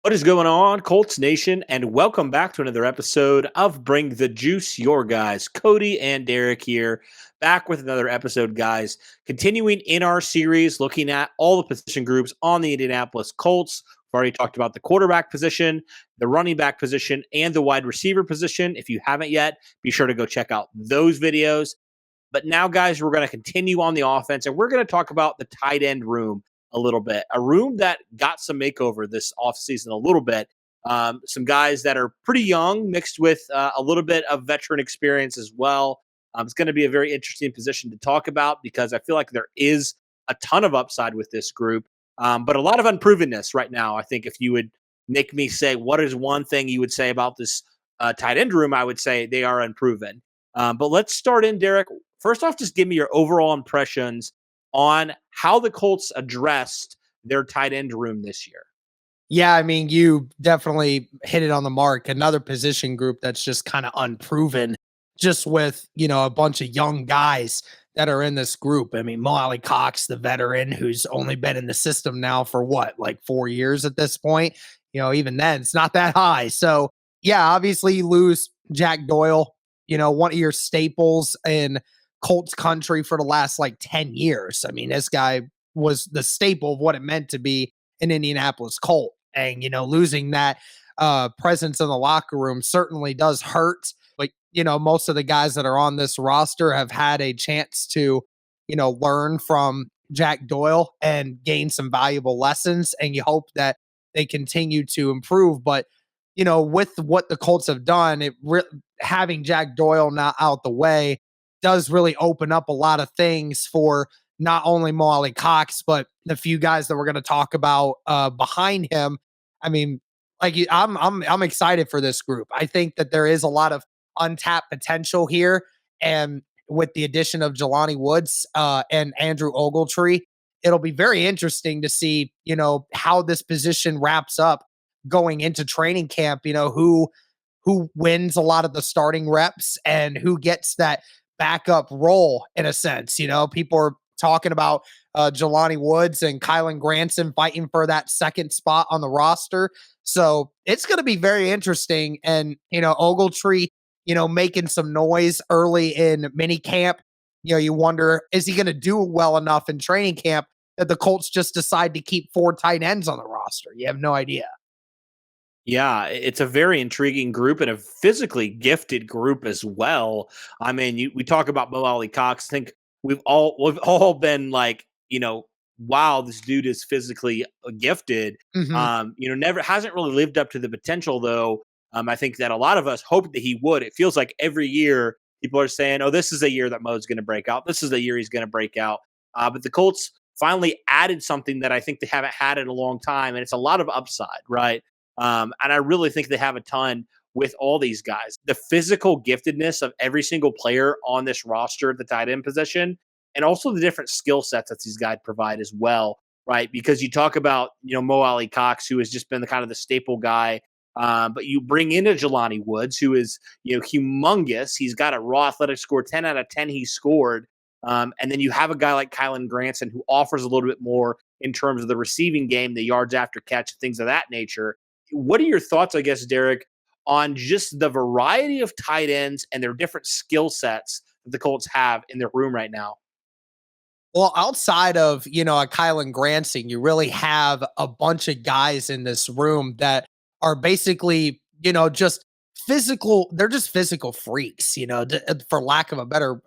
What is going on, Colts Nation? And welcome back to another episode of Bring the Juice, your guys. Cody and Derek here, back with another episode, guys. Continuing in our series, looking at all the position groups on the Indianapolis Colts. We've already talked about the quarterback position, the running back position, and the wide receiver position. If you haven't yet, be sure to go check out those videos. But now, guys, we're going to continue on the offense, and we're going to talk about the tight end room a little bit. A room that got some makeover this offseason a little bit. Some guys that are pretty young mixed with a little bit of veteran experience as well. It's going to be a very interesting position to talk about because I feel like there is a ton of upside with this group, but a lot of unprovenness right now. I think if you would make me say what is one thing you would say about this tight end room, I would say they are unproven. But let's start in, Derek. First off, just give me your overall impressions on how the Colts addressed their tight end room this year. Yeah, I mean, you definitely hit it on the mark. Another position group that's just kind of unproven, just with, a bunch of young guys that are in this group. I mean, Mo Cox, the veteran who's only been in the system now for like 4 years at this point. Even then, it's not that high. So, yeah, obviously you lose Jack Doyle, one of your staples in Colts country for the last 10 years. I mean, this guy was the staple of what it meant to be an Indianapolis Colt. And, losing that presence in the locker room certainly does hurt. But, most of the guys that are on this roster have had a chance to, learn from Jack Doyle and gain some valuable lessons. And you hope that they continue to improve. But, with what the Colts have done, having Jack Doyle now out the way does really open up a lot of things for not only Mo Cox, but the few guys that we're going to talk about behind him. I mean, I'm excited for this group. I think that there is a lot of untapped potential here, and with the addition of Jelani Woods and Andrew Ogletree, it'll be very interesting to see, how this position wraps up going into training camp. Who wins a lot of the starting reps and who gets that backup role in a sense. People are talking about Jelani Woods and Kylan Granson fighting for that second spot on the roster. So it's going to be very interesting. And, Ogletree, making some noise early in mini camp. You wonder, is he going to do well enough in training camp that the Colts just decide to keep 4 tight ends on the roster? You have no idea. Yeah, it's a very intriguing group and a physically gifted group as well. I mean, we talk about Mo Cox. I think we've all been like, wow, this dude is physically gifted. Mm-hmm. Never hasn't really lived up to the potential though. I think that a lot of us hoped that he would. It feels like every year people are saying, "Oh, this is a year that Mo's going to break out. This is the year he's going to break out." But the Colts finally added something that I think they haven't had in a long time, and it's a lot of upside, right? And I really think they have a ton with all these guys. The physical giftedness of every single player on this roster at the tight end position, and also the different skill sets that these guys provide as well, right? Because you talk about, Mo Cox, who has just been the kind of the staple guy. But you bring in a Jelani Woods, who is, humongous. He's got a raw athletic score, 10 out of 10 he scored. And then you have a guy like Kylan Granson who offers a little bit more in terms of the receiving game, the yards after catch, things of that nature. What are your thoughts, I guess, Derek, on just the variety of tight ends and their different skill sets that the Colts have in their room right now? Well, outside of, a Kylan Granson, you really have a bunch of guys in this room that are basically, just physical. They're just physical freaks, for lack of a better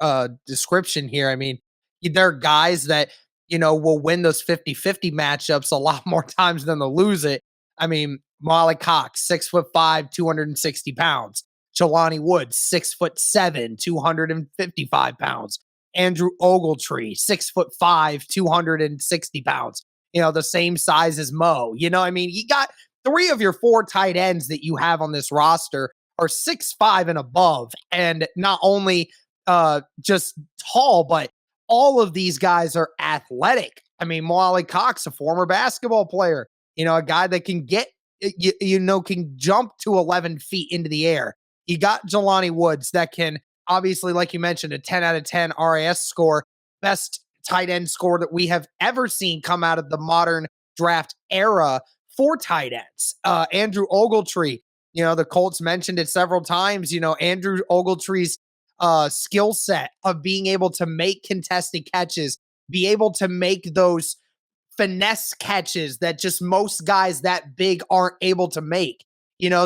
description here. I mean, they're guys that, will win those 50-50 matchups a lot more times than they'll lose it. I mean, Mo Cox, 6'5", 260 pounds. Jelani Woods, 6'7", 255 pounds. Andrew Ogletree, 6'5", 260 pounds. The same size as Mo. I mean, you got 3 of your 4 tight ends that you have on this roster are 6'5" and above. And not only just tall, but all of these guys are athletic. I mean, Mo Cox, a former basketball player, a guy that can can jump to 11 feet into the air. You got Jelani Woods that can, obviously, like you mentioned, a 10 out of 10 RAS score, best tight end score that we have ever seen come out of the modern draft era for tight ends. Andrew Ogletree, the Colts mentioned it several times. Andrew Ogletree's skill set of being able to make contested catches, be able to make those finesse catches that just most guys that big aren't able to make.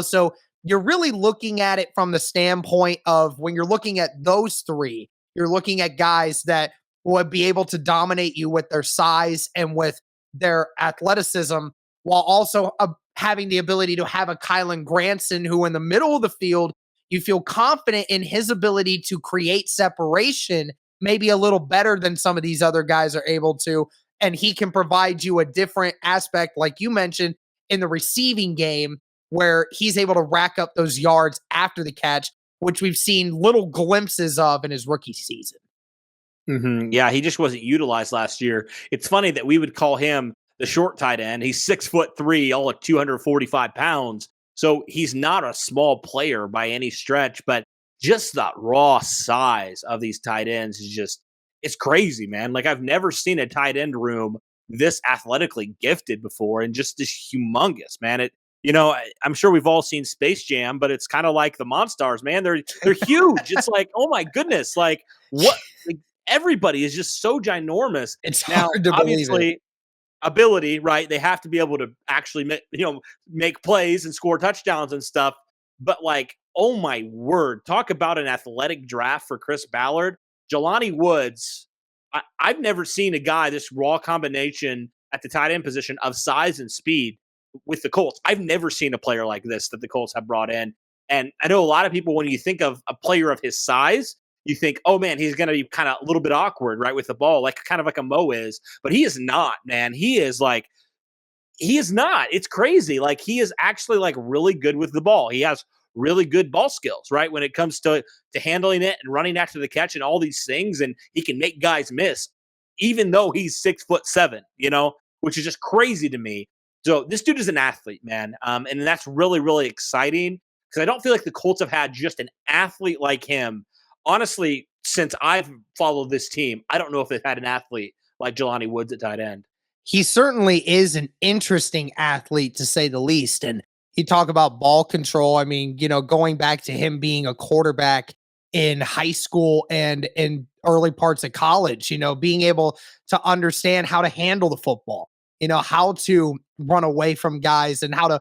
So you're really looking at it from the standpoint of when you're looking at those three, you're looking at guys that would be able to dominate you with their size and with their athleticism, while also having the ability to have a Kylan Granson who in the middle of the field, you feel confident in his ability to create separation, maybe a little better than some of these other guys are able to. And he can provide you a different aspect, like you mentioned, in the receiving game, where he's able to rack up those yards after the catch, which we've seen little glimpses of in his rookie season. Mm-hmm. Yeah, he just wasn't utilized last year. It's funny that we would call him the short tight end. He's 6'3", all at 245 pounds. So he's not a small player by any stretch, but just the raw size of these tight ends is just, it's crazy, man. Like I've never seen a tight end room this athletically gifted before and just this humongous, man. I'm sure we've all seen Space Jam, but it's kind of like the Monstars, man. They're huge. It's like, oh my goodness, like what? Like, everybody is just so ginormous. It's Now, hard to believe it. obviously, ability, right? They have to be able to actually make plays and score touchdowns and stuff. But like, oh my word, talk about an athletic draft for Chris Ballard. Jelani Woods, I've never seen a guy this raw combination at the tight end position of size and speed with the Colts. I've never seen a player like this that the Colts have brought in. And I know a lot of people, when you think of a player of his size, you think, oh man, he's going to be kind of a little bit awkward, right, with the ball, like kind of like a Mo is. But he is not, man. He is not. It's crazy. Like he is actually like really good with the ball. He has really good ball skills, right, when it comes to handling it and running after the catch and all these things. And he can make guys miss, even though he's 6'7", which is just crazy to me. So this dude is an athlete, man. And that's really, really exciting because I don't feel like the Colts have had just an athlete like him. Honestly, since I've followed this team, I don't know if they've had an athlete like Jelani Woods at tight end. He certainly is an interesting athlete, to say the least. And you talk about ball control. I mean, going back to him being a quarterback in high school and in early parts of college, being able to understand how to handle the football, how to run away from guys and how to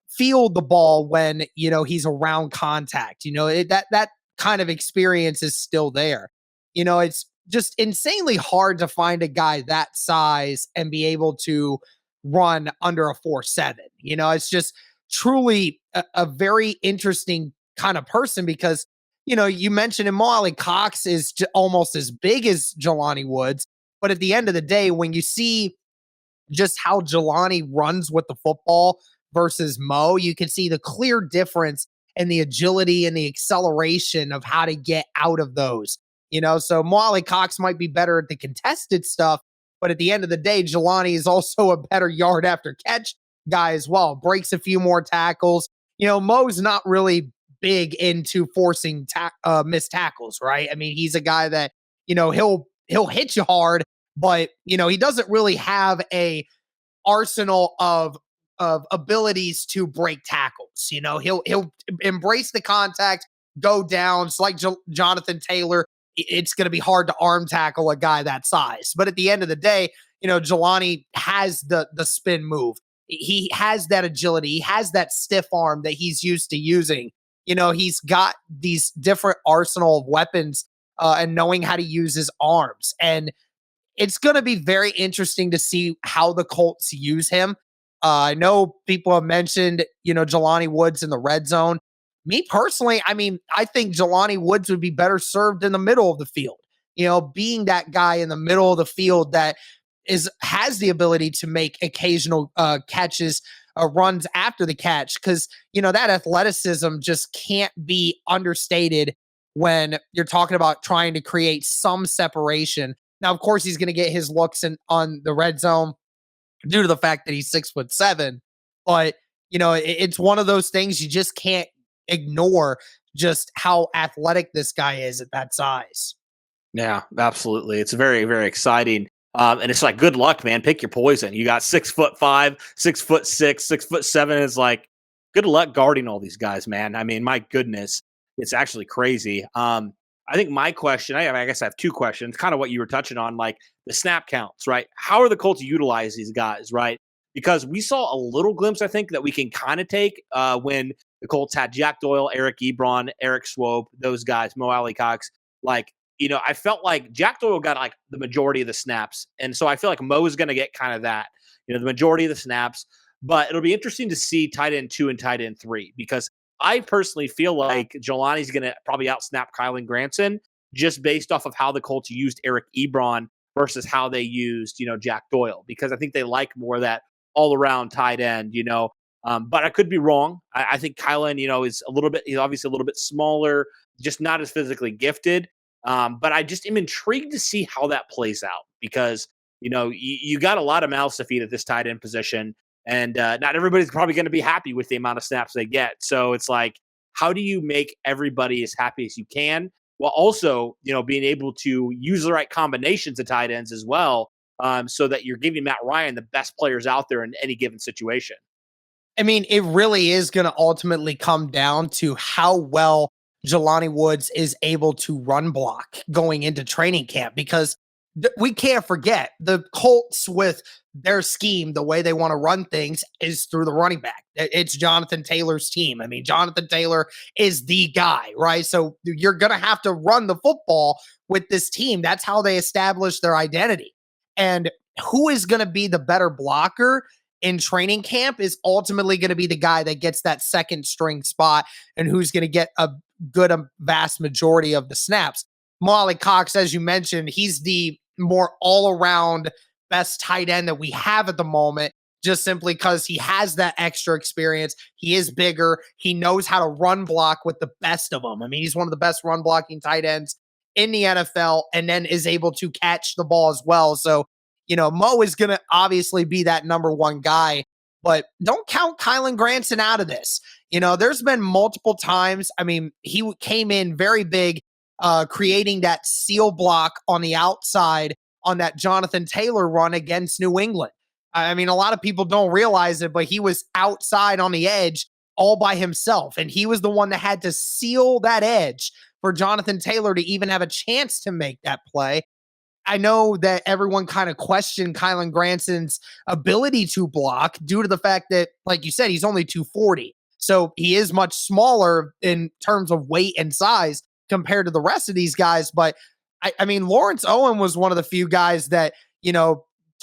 field the ball when, he's around contact, that kind of experience is still there. It's just insanely hard to find a guy that size and be able to run under a 4.7. It's just truly a very interesting kind of person because, you mentioned him, Mo Alie-Cox is almost as big as Jelani Woods. But at the end of the day, when you see just how Jelani runs with the football versus Mo, you can see the clear difference in the agility and the acceleration of how to get out of those. So Mo Alie-Cox might be better at the contested stuff, but at the end of the day, Jelani is also a better yard after catch guy as well. Breaks a few more tackles. Mo's not really big into forcing missed tackles, right? I mean, he's a guy that, he'll hit you hard, but he doesn't really have a arsenal of abilities to break tackles. He'll embrace the contact, go down. It's like Jonathan Taylor. It's going to be hard to arm tackle a guy that size. But at the end of the day, Jelani has the spin move. He has that agility. He has that stiff arm that he's used to using. He's got these different arsenal of weapons and knowing how to use his arms. And it's going to be very interesting to see how the Colts use him. I know people have mentioned, Jelani Woods in the red zone. Me personally, I mean, I think Jelani Woods would be better served in the middle of the field. Being that guy in the middle of the field that has the ability to make occasional catches, runs after the catch, because that athleticism just can't be understated when you're talking about trying to create some separation. Now, of course, he's going to get his looks on the red zone due to the fact that he's 6'7", but it's one of those things you just can't ignore just how athletic this guy is at that size. Yeah, absolutely. It's very, very exciting. And it's like, good luck, man. Pick your poison. You got 6'5", 6'6", 6'7". It's like, good luck guarding all these guys, man. I mean, my goodness, it's actually crazy. I think my question, I guess I have two questions, kind of what you were touching on, like the snap counts, right? How are the Colts utilize these guys, right? Because we saw a little glimpse, I think, that we can kind of take when the Colts had Jack Doyle, Eric Ebron, Eric Swope, those guys, Mo Alley Cox. Like, I felt like Jack Doyle got like the majority of the snaps. And so I feel like Mo is going to get kind of that, the majority of the snaps. But it'll be interesting to see tight end 2 and tight end 3 because I personally feel like Jelani's going to probably outsnap Kylan Granson just based off of how the Colts used Eric Ebron versus how they used, Jack Doyle, because I think they like more of that all around tight end. But I could be wrong. I think Kylan, is he's obviously a little bit smaller, just not as physically gifted. But I just am intrigued to see how that plays out because, you got a lot of mouths to feed at this tight end position. And not everybody's probably going to be happy with the amount of snaps they get. So it's like, how do you make everybody as happy as you can while also, being able to use the right combinations of tight ends as well, so that you're giving Matt Ryan the best players out there in any given situation. I mean, it really is going to ultimately come down to how well Jelani Woods is able to run block going into training camp because we can't forget the Colts with their scheme, the way they want to run things is through the running back. It's Jonathan Taylor's team. I mean, Jonathan Taylor is the guy, right? So you're going to have to run the football with this team. That's how they establish their identity. And who is going to be the better blocker in training camp is ultimately going to be the guy that gets that second string spot and who's going to get a vast majority of the snaps. Molly Cox, as you mentioned, he's the more all around best tight end that we have at the moment, just simply because he has that extra experience. He is bigger. He knows how to run block with the best of them. I mean, he's one of the best run blocking tight ends in the NFL and then is able to catch the ball as well. So, Mo is going to obviously be that number one guy, but don't count Kylan Granson out of this. There's been multiple times. I mean, he came in very big, creating that seal block on the outside on that Jonathan Taylor run against New England. I mean, a lot of people don't realize it, but he was outside on the edge all by himself. And he was the one that had to seal that edge for Jonathan Taylor to even have a chance to make that play. I know that everyone kind of questioned Kylan Granson's ability to block due to the fact that, like you said, he's only 240. So he is much smaller in terms of weight and size compared to the rest of these guys. But I mean, Lawrence Owen was one of the few guys that,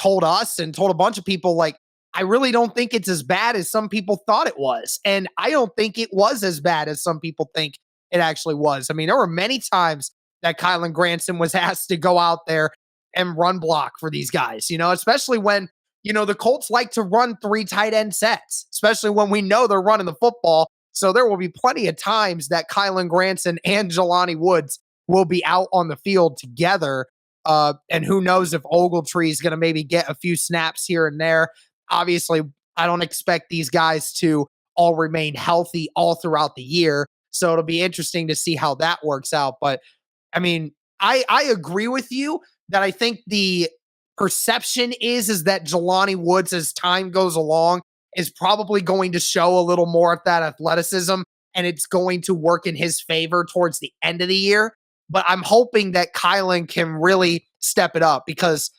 told us and told a bunch of people, like, I really don't think it's as bad as some people thought it was. And I don't think it was as bad as some people think it actually was. I mean, there were many times that Kylan Granson was asked to go out there and run block for these guys, especially when, the Colts like to run 3 tight end sets, especially when we know they're running the football. So there will be plenty of times that Kylan Granson and Jelani Woods will be out on the field together. And who knows if Ogletree is going to maybe get a few snaps here and there. Obviously, I don't expect these guys to all remain healthy all throughout the year. So it'll be interesting to see how that works out. But I mean, I agree with you that I think the perception is that Jelani Woods, as time goes along, is probably going to show a little more of that athleticism, and it's going to work in his favor towards the end of the year. But I'm hoping that Kylan can really step it up because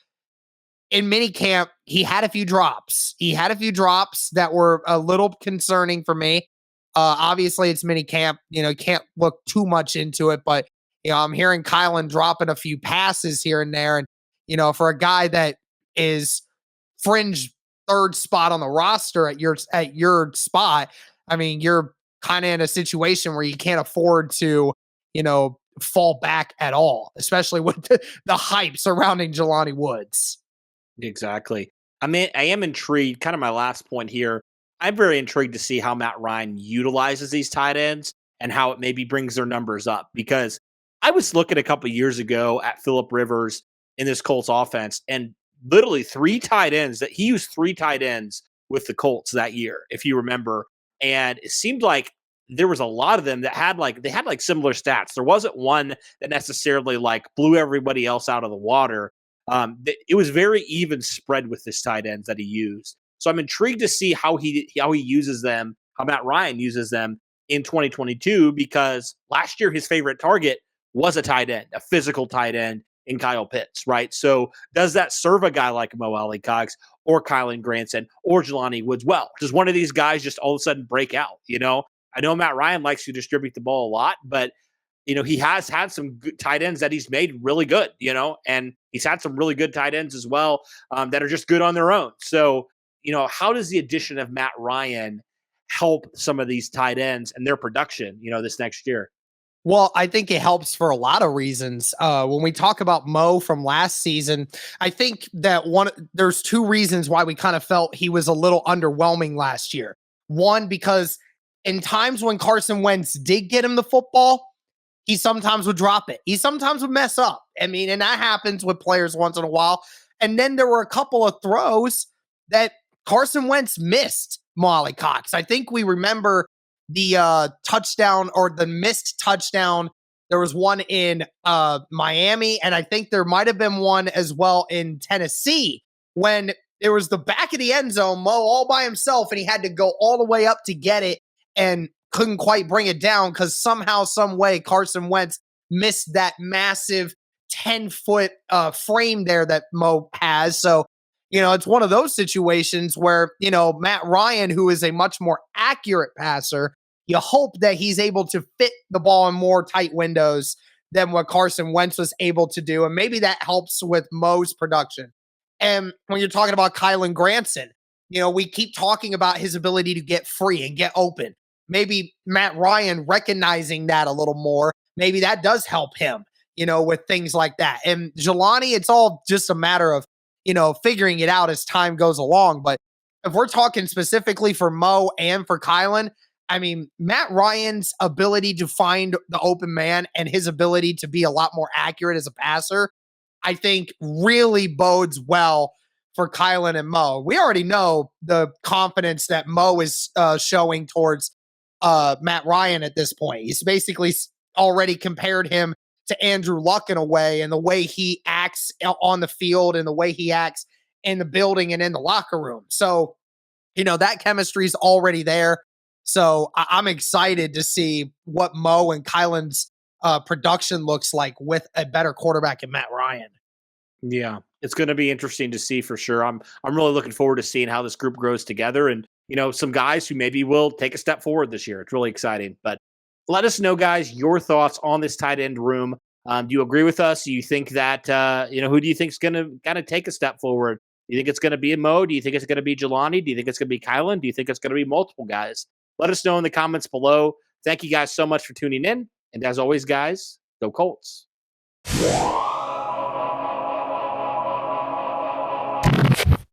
in minicamp, he had a few drops. He had a few drops that were a little concerning for me. Obviously, it's minicamp. Can't look too much into it, but I'm hearing Kylan dropping a few passes here and there. And, for a guy that is fringe third spot on the roster at your spot, I mean, you're kind of in a situation where you can't afford to, fall back at all, especially with the hype surrounding Jelani Woods. Exactly. I mean, I am intrigued. Kind of my last point here. I'm very intrigued to see how Matt Ryan utilizes these tight ends and how it maybe brings their numbers up. Because I was looking a couple years ago at Phillip Rivers in this Colts offense, and literally 3 tight ends that he used 3 tight ends with the Colts that year, if you remember. And it seemed like there was a lot of them that had similar stats. There wasn't one that necessarily blew everybody else out of the water. It was very even spread with this tight ends that he used. So I'm intrigued to see how he uses them, how Matt Ryan uses them in 2022, because last year his favorite target was a tight end, a physical tight end in Kyle Pitts, right? So does that serve a guy like Mo Alley-Cox or Kylan Granson or Jelani Woods well? Does one of these guys just all of a sudden break out? I know Matt Ryan likes to distribute the ball a lot, but he has had some good tight ends that he's made really good, and he's had some really good tight ends as well that are just good on their own. So, how does the addition of Matt Ryan help some of these tight ends and their production, this next year? Well, I think it helps for a lot of reasons. When we talk about Mo from last season, I think that there's two reasons why we kind of felt he was a little underwhelming last year. One, because in times when Carson Wentz did get him the football, he sometimes would drop it. He sometimes would mess up. And that happens with players once in a while. And then there were a couple of throws that Carson Wentz missed Mo Alley-Cox. I think we remember the touchdown or the missed touchdown. There was one in Miami, and I think there might have been one as well in Tennessee when there was the back of the end zone, Mo all by himself, and he had to go all the way up to get it and couldn't quite bring it down because somehow, some way, Carson Wentz missed that massive 10-foot frame there that Mo has. So, it's one of those situations where, Matt Ryan, who is a much more accurate passer, you hope that he's able to fit the ball in more tight windows than what Carson Wentz was able to do. And maybe that helps with Mo's production. And when you're talking about Kylan Granson, we keep talking about his ability to get free and get open. Maybe Matt Ryan recognizing that a little more, maybe that does help him, with things like that. And Jelani, it's all just a matter of, figuring it out as time goes along. But if we're talking specifically for Mo and for Kylan, Matt Ryan's ability to find the open man and his ability to be a lot more accurate as a passer, I think really bodes well for Kylan and Mo. We already know the confidence that Mo is showing towards Matt Ryan at this point. He's basically already compared him to Andrew Luck in a way, and the way he acts on the field and the way he acts in the building and in the locker room. So, that chemistry is already there. So I'm excited to see what Mo and Kylan's production looks like with a better quarterback in Matt Ryan. Yeah, it's going to be interesting to see for sure. I'm really looking forward to seeing how this group grows together, and some guys who maybe will take a step forward this year. It's really exciting. But let us know, guys, your thoughts on this tight end room. Do you agree with us? Do you think that who do you think is going to kind of take a step forward? Do you think it's going to be a Mo? Do you think it's going to be Jelani? Do you think it's going to be Kylan? Do you think it's going to be multiple guys? Let us know in the comments below. Thank you guys so much for tuning in. And as always, guys, go Colts.